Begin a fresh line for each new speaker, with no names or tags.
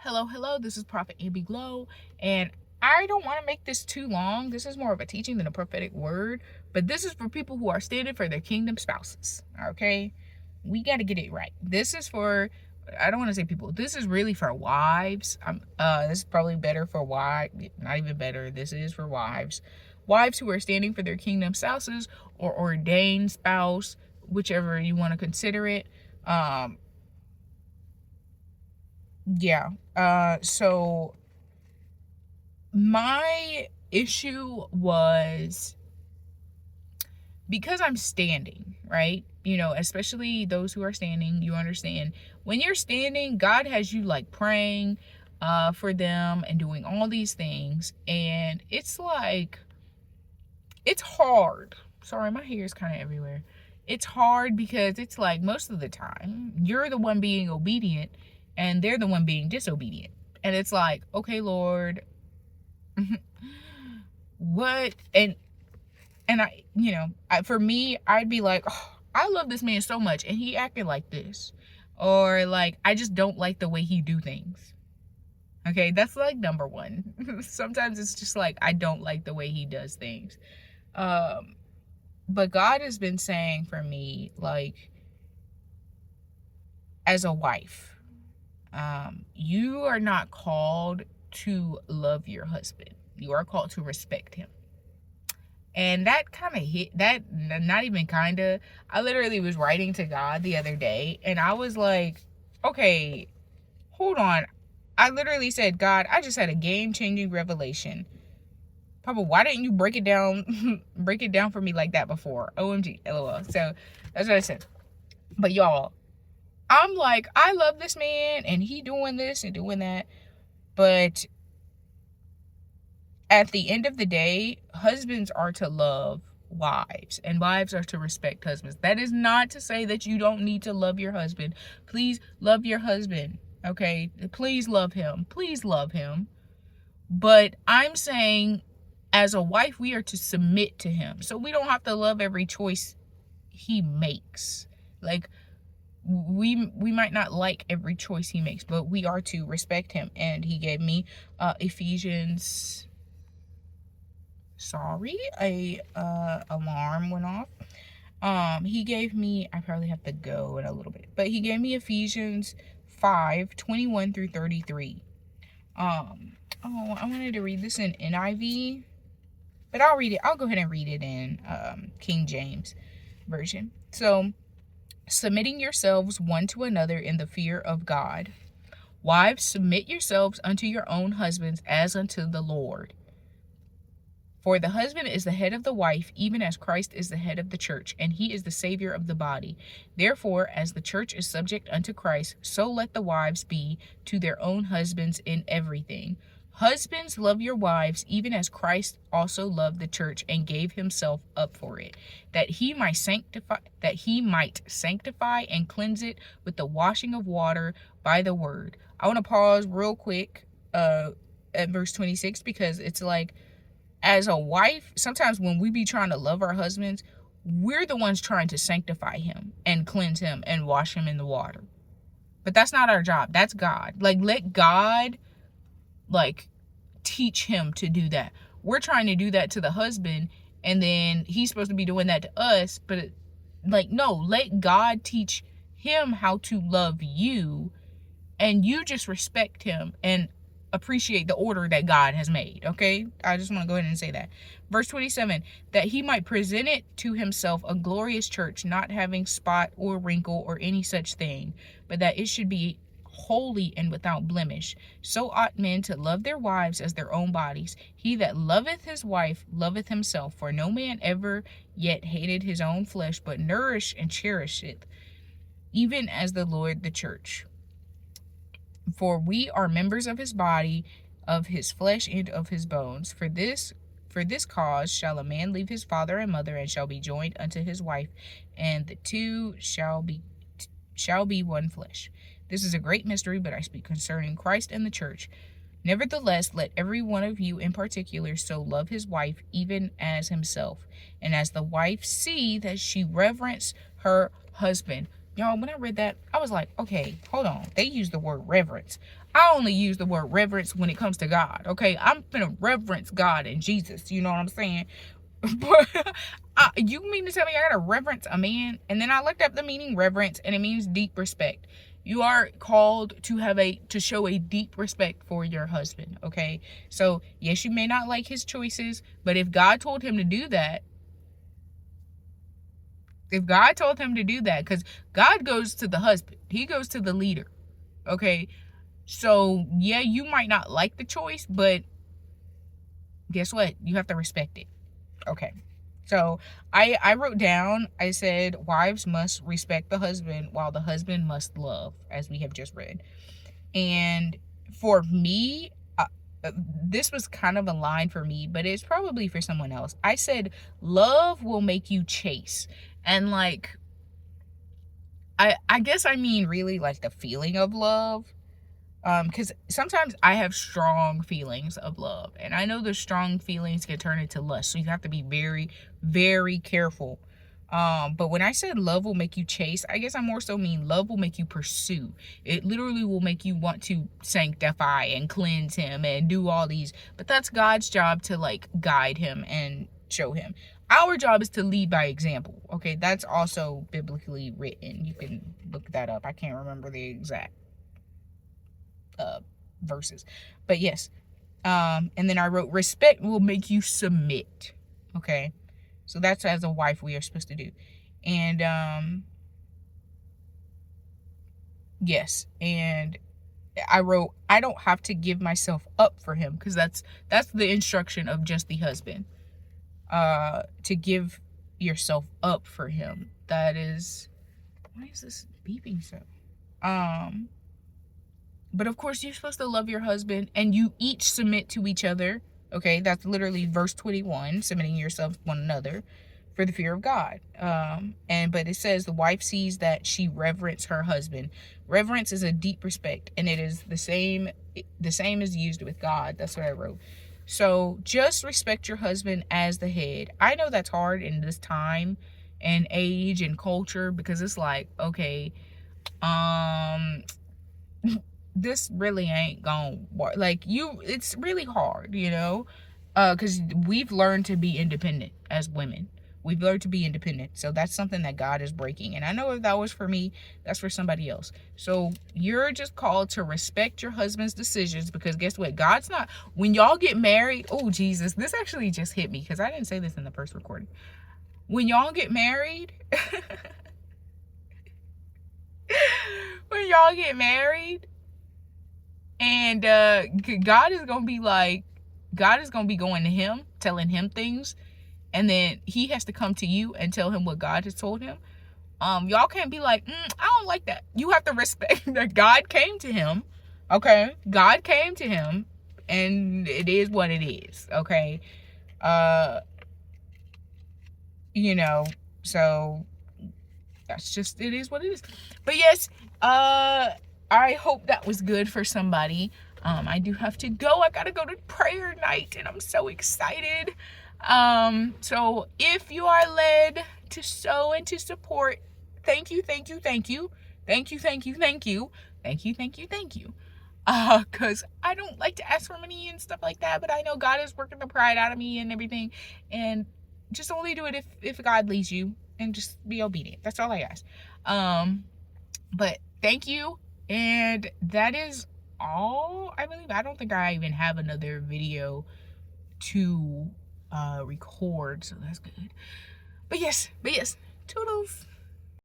Hello, this is Prophet Ambi Glow, and I don't want to make this too long. This is more of a teaching than a prophetic word, but this is for people who are standing for their kingdom spouses, okay? We got to get it right. This is for, I don't want to say people, this is really for wives. This is probably better for wives, not even better, this is for wives. Wives who are standing for their kingdom spouses or ordained spouse, whichever you want to consider it. So my issue was because I'm standing, right? Especially those who are standing, you understand. When you're standing, God has you like praying for them and doing all these things. And it's like, it's hard. Sorry, my hair is kind of everywhere. It's hard because it's like most of the time, you're the one being obedient and they're the one being disobedient. And it's like, okay, Lord, what? And for me, I'd be like, oh, I love this man so much and he acted like this. Or like, I just don't like the way he do things. Okay, that's like number one. Sometimes it's just like, I don't like the way he does things. But God has been saying for me, like, as a wife, you are not called to love your husband. You are called to respect him. And that kind of hit, that, not even kind of, I literally was writing to God the other day and I was like, okay, hold on. I literally said, God, I just had a game-changing revelation. Papa, why didn't you break it down for me like that before? OMG, LOL. So that's what I said. But y'all, I'm like, I love this man and he doing this and doing that. But at the end of the day, husbands are to love wives and wives are to respect husbands. That is not to say that you don't need to love your husband. Please love your husband. Okay? Please love him. Please love him. But I'm saying, as a wife, we are to submit to him. So we don't have to love every choice he makes. Like, we might not like every choice he makes, but we are to respect him. And he gave me Ephesians. Sorry, alarm went off. He gave me, I probably have to go in a little bit, but he gave me Ephesians 5:21 through 33. I wanted to read this in NIV, but I'll read it. I'll go ahead and read it in King James version. So, submitting yourselves one to another in the fear of God. Wives, submit yourselves unto your own husbands as unto the Lord. For the husband is the head of the wife, even as Christ is the head of the church, and he is the Savior of the body. Therefore, as the church is subject unto Christ, so let the wives be to their own husbands in everything. Husbands, love your wives, even as Christ also loved the church and gave himself up for it, that he might sanctify and cleanse it with the washing of water by the word. I want to pause real quick at verse 26 because it's like, as a wife, sometimes when we be trying to love our husbands, we're the ones trying to sanctify him and cleanse him and wash him in the water. But that's not our job. That's God. Like, let God, like, teach him to do that. We're trying to do that to the husband, and then he's supposed to be doing that to us. But, like, no, let God teach him how to love you, and you just respect him and appreciate the order that God has made. Okay, I just want to go ahead and say that. Verse 27, that he might present it to himself a glorious church, not having spot or wrinkle or any such thing, but that it should be holy and without blemish. So ought men to love their wives as their own bodies. He that loveth his wife loveth himself, for no man ever yet hated his own flesh, but nourished and cherished, even as the Lord the church. For we are members of his body, of his flesh, and of his bones. For this cause shall a man leave his father and mother, and shall be joined unto his wife, and the two shall be one flesh. This is a great mystery, but I speak concerning Christ and the church. Nevertheless, let every one of you in particular so love his wife, even as himself, and as the wife see that she reverence her husband. Y'all, when I read that, I was like, okay, hold on. They use the word reverence. I only use the word reverence when it comes to God, okay? I'm gonna reverence God and Jesus, you know what I'm saying? But you mean to tell me I gotta reverence a man? And then I looked up the meaning reverence, and it means deep respect. You are called to show a deep respect for your husband, okay? So yes, you may not like his choices, but if God told him to do that, because God goes to the husband, he goes to the leader, okay? So yeah, you might not like the choice, but guess what? You have to respect it. Okay. So I wrote down, I said, wives must respect the husband while the husband must love, as we have just read. And for me, this was kind of a line for me, but it's probably for someone else. I said, love will make you chase. And like, I guess I mean really like the feeling of love. Because sometimes I have strong feelings of love, and I know the strong feelings can turn into lust, so you have to be very, very careful. But when I said love will make you chase, I guess I more so mean love will make you pursue. It literally will make you want to sanctify and cleanse him and do all these, but that's God's job to like guide him and show him. Our job is to lead by example. Okay, that's also biblically written. You can look that up. I can't remember the exact verses, but yes. And then I wrote, respect will make you submit. Okay, so that's as a wife we are supposed to do. And yes, and I wrote, I don't have to give myself up for him, because that's the instruction of just the husband, to give yourself up for him. That is, why is this beeping so? But of course, you're supposed to love your husband, and you each submit to each other. Okay, that's literally verse 21, submitting yourselves to one another for the fear of God. But it says the wife sees that she reverence her husband. Reverence is a deep respect, and it is the same as used with God. That's what I wrote. So just respect your husband as the head. I know that's hard in this time and age and culture, because it's like, okay, this really ain't gonna work. Like, it's really hard, because we've learned to be independent as women. We've learned to be independent. So that's something that God is breaking. And I know if that was for me, that's for somebody else. So you're just called to respect your husband's decisions, because guess what? God's not, when y'all get married, oh Jesus, this actually just hit me because I didn't say this in the first recording. When y'all get married, and God is going to be going to him, telling him things, and then he has to come to you and tell him what God has told him. Y'all can't be like, I don't like that. You have to respect that God came to him. Okay? God came to him, and it is what it is. Okay? So that's just, it is what it is. But yes, I hope that was good for somebody. I do have to go. I gotta go to prayer night, and I'm so excited. So if you are led to sow and to support, thank you. Cause I don't like to ask for money and stuff like that, but I know God is working the pride out of me and everything, and just only do it if God leads you, and just be obedient. That's all I ask. But thank you. And that is all, I believe. I don't think I even have another video to record, so that's good. But yes, toodles.